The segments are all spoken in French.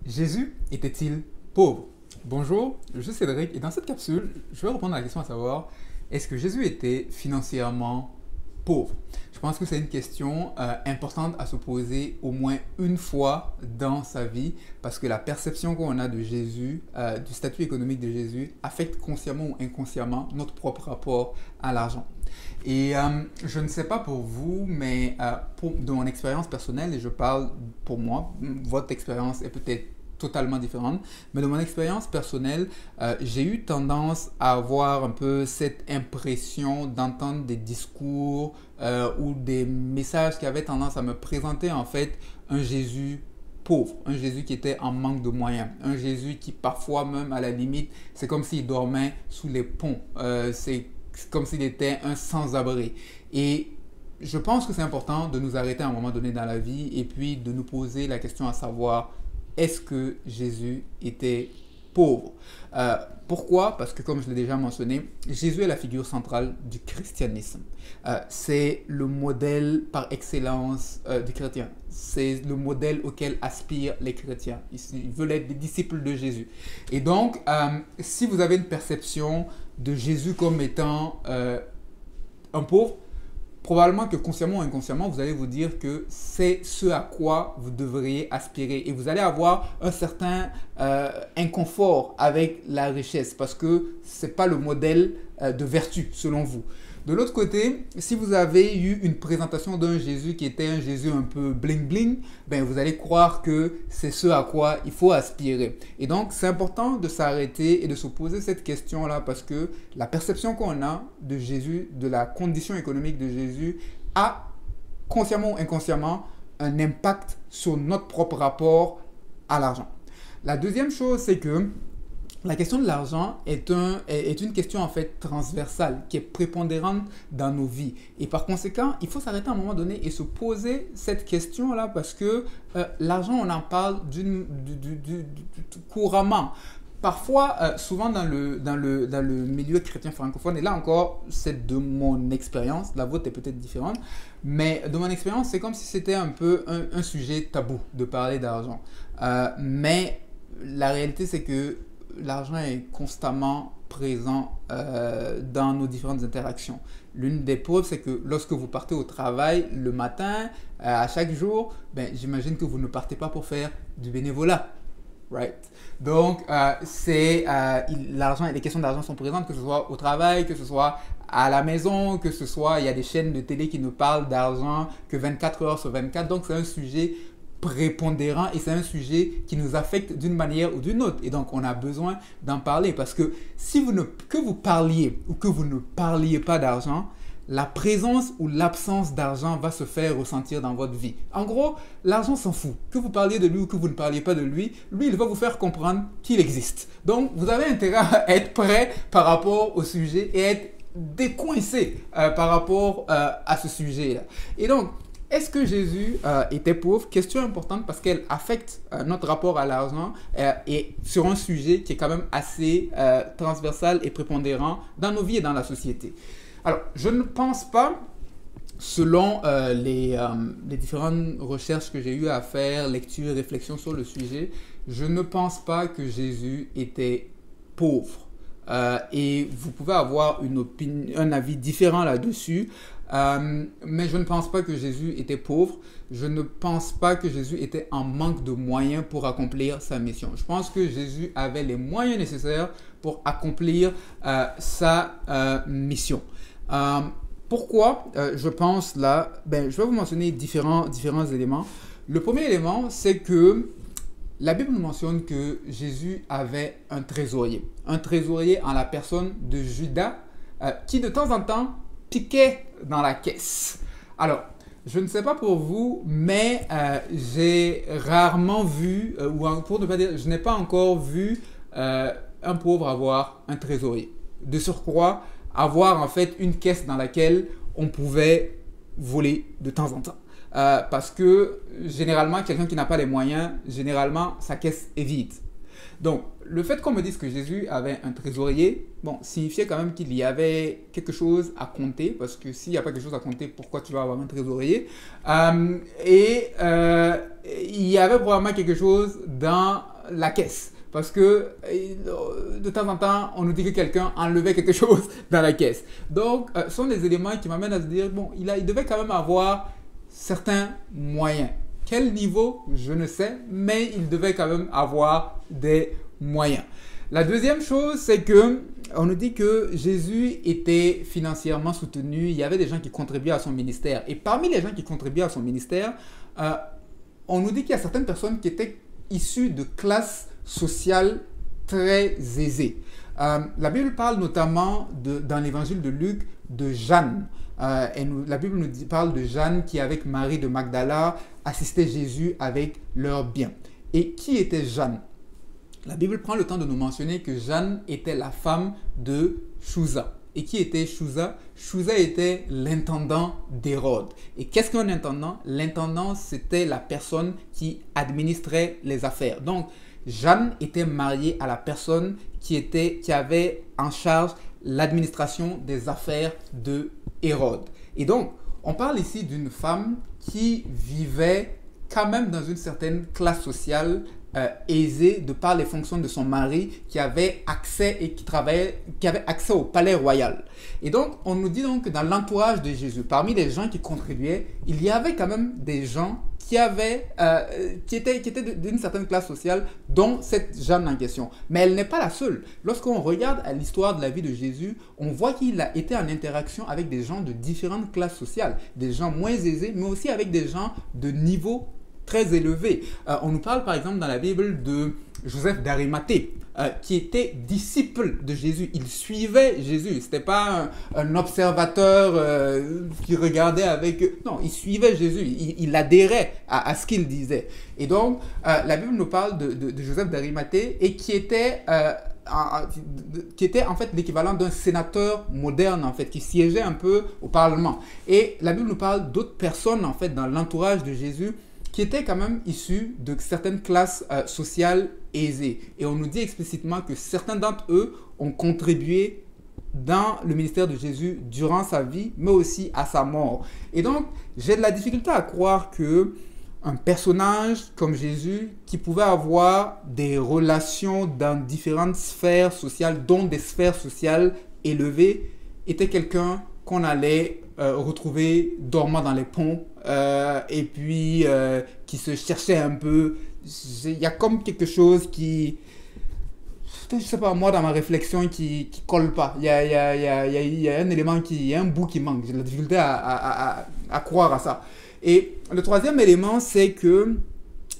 Jésus était-il pauvre? Bonjour, je suis Cédric et dans cette capsule, je vais répondre à la question à savoir, est-ce que Jésus était financièrement pauvre? Je pense que c'est une question importante à se poser au moins une fois dans sa vie parce que la perception qu'on a de Jésus, du statut économique de Jésus, affecte consciemment ou inconsciemment notre propre rapport à l'argent. Et je ne sais pas pour vous, mais de mon expérience personnelle, et je parle pour moi, votre expérience est peut-être totalement différente, mais de mon expérience personnelle, j'ai eu tendance à avoir un peu cette impression d'entendre des discours ou des messages qui avaient tendance à me présenter en fait un Jésus pauvre, un Jésus qui était en manque de moyens, un Jésus qui parfois même à la limite, c'est comme s'il dormait sous les ponts, c'est comme s'il était un sans-abri. Et je pense que c'est important de nous arrêter à un moment donné dans la vie et puis de nous poser la question à savoir, est-ce que Jésus était pauvre? Pourquoi? Parce que comme je l'ai déjà mentionné, Jésus est la figure centrale du christianisme. C'est le modèle par excellence des chrétiens. C'est le modèle auquel aspirent les chrétiens. Ils veulent être des disciples de Jésus. Et donc, si vous avez une perception de Jésus comme étant un pauvre, probablement que consciemment ou inconsciemment, vous allez vous dire que c'est ce à quoi vous devriez aspirer. Et vous allez avoir un certain inconfort avec la richesse parce que ce n'est pas le modèle de vertu selon vous. De l'autre côté, si vous avez eu une présentation d'un Jésus qui était un Jésus un peu bling-bling, ben vous allez croire que c'est ce à quoi il faut aspirer. Et donc, c'est important de s'arrêter et de se poser cette question-là parce que la perception qu'on a de Jésus, de la condition économique de Jésus, a, consciemment ou inconsciemment, un impact sur notre propre rapport à l'argent. La deuxième chose, c'est que la question de l'argent est une question en fait transversale qui est prépondérante dans nos vies. Et par conséquent, il faut s'arrêter à un moment donné et se poser cette question-là parce que l'argent, on en parle couramment. Parfois, souvent dans le milieu chrétien francophone, et là encore, c'est de mon expérience, la vôtre est peut-être différente, mais de mon expérience, c'est comme si c'était un peu un sujet tabou de parler d'argent. Mais la réalité, c'est que l'argent est constamment présent dans nos différentes interactions. L'une des preuves, c'est que lorsque vous partez au travail le matin, à chaque jour, ben, j'imagine que vous ne partez pas pour faire du bénévolat. Right? Donc, l'argent, les questions d'argent sont présentes, que ce soit au travail, que ce soit à la maison, que ce soit, il y a des chaînes de télé qui ne parlent d'argent que 24 heures sur 24. Donc, c'est un sujet prépondérant et c'est un sujet qui nous affecte d'une manière ou d'une autre. Et donc, on a besoin d'en parler parce que que vous parliez ou que vous ne parliez pas d'argent, la présence ou l'absence d'argent va se faire ressentir dans votre vie. En gros, l'argent s'en fout. Que vous parliez de lui ou que vous ne parliez pas de lui, lui, il va vous faire comprendre qu'il existe. Donc, vous avez intérêt à être prêt par rapport au sujet et être décoincé par rapport à ce sujet-là. Et donc, est-ce que Jésus était pauvre? Question importante parce qu'elle affecte notre rapport à l'argent et sur un sujet qui est quand même assez transversal et prépondérant dans nos vies et dans la société. Alors, je ne pense pas, selon les différentes recherches que j'ai eu à faire, lecture et réflexion sur le sujet, je ne pense pas que Jésus était pauvre. Et vous pouvez avoir un avis différent là-dessus. Mais je ne pense pas que Jésus était pauvre. Je ne pense pas que Jésus était en manque de moyens pour accomplir sa mission. Je pense que Jésus avait les moyens nécessaires pour accomplir sa mission. Pourquoi je pense là? Ben, je vais vous mentionner différents éléments. Le premier élément, c'est que la Bible nous mentionne que Jésus avait un trésorier en la personne de Judas qui de temps en temps piquait dans la caisse. Alors, je ne sais pas pour vous, mais j'ai rarement vu, ou pour ne pas dire, je n'ai pas encore vu un pauvre avoir un trésorier. De surcroît, avoir en fait une caisse dans laquelle on pouvait voler de temps en temps. Parce que généralement, quelqu'un qui n'a pas les moyens, généralement, sa caisse est vide. Donc, le fait qu'on me dise que Jésus avait un trésorier, bon, signifiait quand même qu'il y avait quelque chose à compter, parce que s'il n'y a pas quelque chose à compter, pourquoi tu vas avoir un trésorier? Il y avait probablement quelque chose dans la caisse. Parce que de temps en temps, on nous dit que quelqu'un enlevait quelque chose dans la caisse. Donc, ce sont des éléments qui m'amènent à se dire, bon, il devait quand même avoir certains moyens. Quel niveau, je ne sais, mais il devait quand même avoir des moyens. La deuxième chose, c'est que on nous dit que Jésus était financièrement soutenu. Il y avait des gens qui contribuaient à son ministère. Et parmi les gens qui contribuaient à son ministère, on nous dit qu'il y a certaines personnes qui étaient issues de classes sociales très aisées. La Bible parle notamment, dans l'évangile de Luc, de Jeanne. La Bible nous parle de Jeanne qui, avec Marie de Magdala, assistait Jésus avec leurs biens. Et qui était Jeanne? La Bible prend le temps de nous mentionner que Jeanne était la femme de Chuza. Et qui était Chuza? Chuza était l'intendant d'Hérode. Et qu'est-ce qu'un intendant? L'intendant, c'était la personne qui administrait les affaires. Donc, Jeanne était mariée à la personne qui avait en charge l'administration des affaires de Hérode. Et donc, on parle ici d'une femme qui vivait quand même dans une certaine classe sociale aisée de par les fonctions de son mari qui avait accès et qui avait accès au palais royal. Et donc, on nous dit donc que dans l'entourage de Jésus, parmi les gens qui contribuaient, il y avait quand même des gens qui étaient d'une certaine classe sociale, dont cette Jeanne en question. Mais elle n'est pas la seule. Lorsqu'on regarde à l'histoire de la vie de Jésus, on voit qu'il a été en interaction avec des gens de différentes classes sociales, des gens moins aisés, mais aussi avec des gens de niveau très élevé. On nous parle par exemple dans la Bible de Joseph d'Arimathée, qui était disciple de Jésus. Il suivait Jésus. Ce n'était pas un observateur qui regardait avec... Non, il suivait Jésus. Il adhérait à ce qu'il disait. Et donc, la Bible nous parle de Joseph d'Arimathée et qui était en fait l'équivalent d'un sénateur moderne, en fait, qui siégeait un peu au Parlement. Et la Bible nous parle d'autres personnes, en fait, dans l'entourage de Jésus, qui étaient quand même issus de certaines classes sociales aisées. Et on nous dit explicitement que certains d'entre eux ont contribué dans le ministère de Jésus durant sa vie, mais aussi à sa mort. Et donc, j'ai de la difficulté à croire que un personnage comme Jésus, qui pouvait avoir des relations dans différentes sphères sociales, dont des sphères sociales élevées, était quelqu'un qu'on allait retrouver dormant dans les ponts et puis qui se cherchait un peu. Il y a comme quelque chose qui, je sais pas, moi dans ma réflexion qui colle pas. Il y a un élément il y a un bout qui manque. J'ai de la difficulté à croire à ça. Et le troisième élément, c'est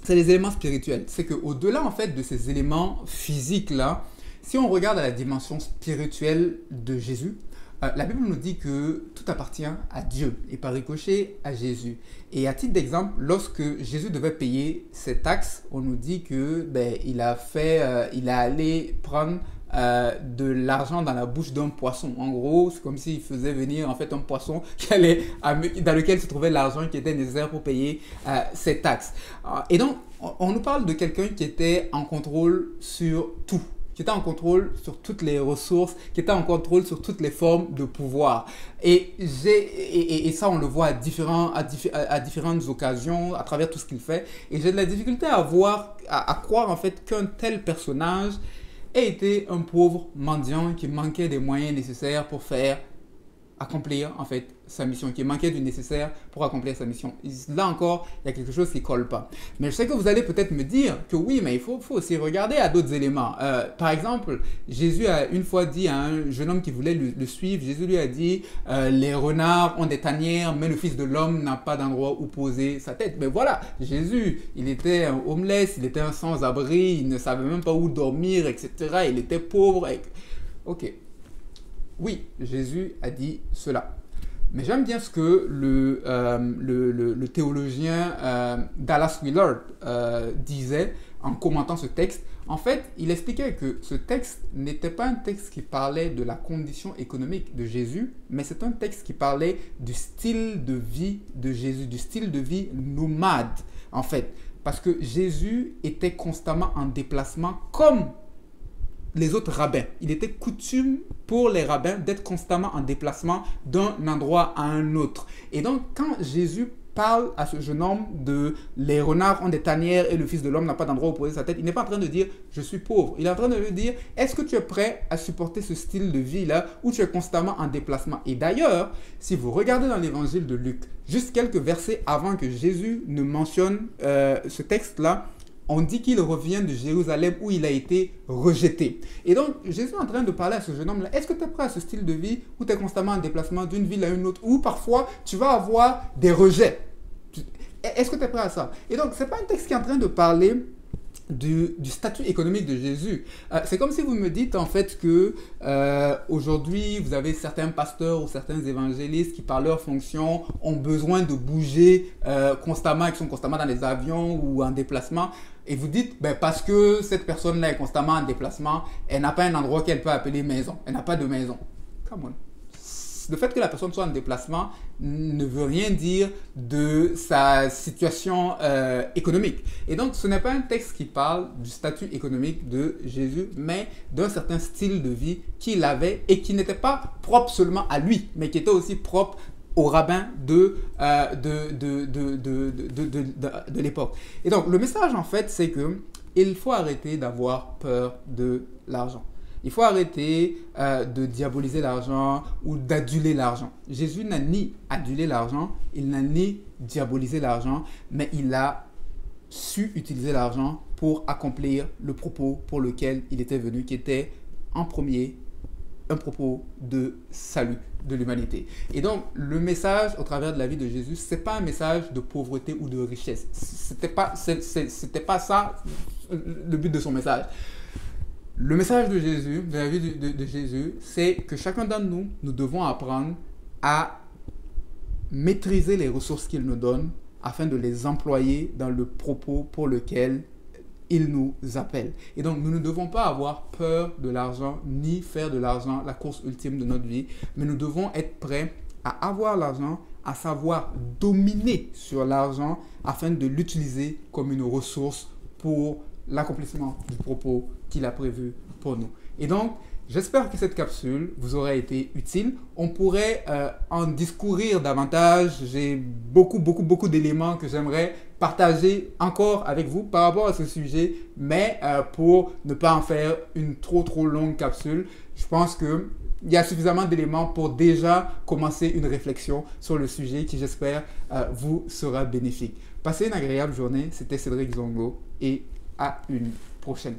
les éléments spirituels. C'est qu'au-delà en fait de ces éléments physiques là, si on regarde à la dimension spirituelle de Jésus, la Bible nous dit que tout appartient à Dieu et par ricochet à Jésus. Et à titre d'exemple, lorsque Jésus devait payer ses taxes, on nous dit que il est allé prendre de l'argent dans la bouche d'un poisson. En gros, c'est comme s'il faisait venir en fait un poisson dans lequel se trouvait l'argent qui était nécessaire pour payer ses taxes. Et donc, on nous parle de quelqu'un qui était en contrôle sur tout, qui était en contrôle sur toutes les ressources, qui était en contrôle sur toutes les formes de pouvoir. Et ça, on le voit à différentes occasions, à travers tout ce qu'il fait. Et j'ai de la difficulté à croire en fait qu'un tel personnage ait été un pauvre mendiant qui manquait des moyens nécessaires pour accomplir en fait sa mission, qui manquait du nécessaire pour accomplir sa mission. Là encore, il y a quelque chose qui ne colle pas. Mais je sais que vous allez peut-être me dire que oui, mais il faut aussi regarder à d'autres éléments. Par exemple, Jésus a une fois dit à un jeune homme qui voulait le suivre, Jésus lui a dit les renards ont des tanières, mais le Fils de l'homme n'a pas d'endroit où poser sa tête. Mais voilà, Jésus, il était un homeless, il était un sans-abri, il ne savait même pas où dormir, etc. Il était pauvre. Ok. Oui, Jésus a dit cela. Mais j'aime bien ce que le théologien Dallas Willard disait en commentant ce texte. En fait, il expliquait que ce texte n'était pas un texte qui parlait de la condition économique de Jésus, mais c'est un texte qui parlait du style de vie de Jésus, du style de vie nomade, en fait. Parce que Jésus était constamment en déplacement comme les autres rabbins. Il était coutume pour les rabbins d'être constamment en déplacement d'un endroit à un autre. Et donc, quand Jésus parle à ce jeune homme de les renards ont des tanières et le Fils de l'homme n'a pas d'endroit où poser sa tête, il n'est pas en train de dire je suis pauvre. Il est en train de lui dire est-ce que tu es prêt à supporter ce style de vie-là où tu es constamment en déplacement. Et d'ailleurs, si vous regardez dans l'évangile de Luc, juste quelques versets avant que Jésus ne mentionne ce texte-là, on dit qu'il revient de Jérusalem où il a été rejeté. Et donc, Jésus est en train de parler à ce jeune homme-là. Est-ce que tu es prêt à ce style de vie où tu es constamment en déplacement d'une ville à une autre, où parfois tu vas avoir des rejets? Est-ce que tu es prêt à ça? Et donc, ce n'est pas un texte qui est en train de parler du statut économique de Jésus. C'est comme si vous me dites en fait que aujourd'hui vous avez certains pasteurs ou certains évangélistes qui par leur fonction ont besoin de bouger constamment, qui sont constamment dans les avions ou en déplacement, et vous dites parce que cette personne-là est constamment en déplacement, elle n'a pas un endroit qu'elle peut appeler maison, elle n'a pas de maison. Come on. Le fait que la personne soit en déplacement ne veut rien dire de sa situation économique. Et donc, ce n'est pas un texte qui parle du statut économique de Jésus, mais d'un certain style de vie qu'il avait et qui n'était pas propre seulement à lui, mais qui était aussi propre aux rabbins de l'époque. Et donc, le message, en fait, c'est qu'il faut arrêter d'avoir peur de l'argent. Il faut arrêter de diaboliser l'argent ou d'aduler l'argent. Jésus n'a ni adulé l'argent, il n'a ni diabolisé l'argent, mais il a su utiliser l'argent pour accomplir le propos pour lequel il était venu, qui était en premier un propos de salut de l'humanité. Et donc, le message au travers de la vie de Jésus, ce n'est pas un message de pauvreté ou de richesse. C'était pas ça le but de son message. Le message de Jésus, de la vie de Jésus, c'est que chacun d'entre nous, nous devons apprendre à maîtriser les ressources qu'il nous donne afin de les employer dans le propos pour lequel il nous appelle. Et donc, nous ne devons pas avoir peur de l'argent, ni faire de l'argent la course ultime de notre vie, mais nous devons être prêts à avoir l'argent, à savoir dominer sur l'argent afin de l'utiliser comme une ressource pour l'accomplissement du propos qu'il a prévu pour nous. Et donc, j'espère que cette capsule vous aura été utile. On pourrait en discourir davantage. J'ai beaucoup d'éléments que j'aimerais partager encore avec vous par rapport à ce sujet, mais pour ne pas en faire une trop longue capsule, je pense que il y a suffisamment d'éléments pour déjà commencer une réflexion sur le sujet qui, j'espère, vous sera bénéfique. Passez une agréable journée. C'était Cédric Zongo et à une prochaine.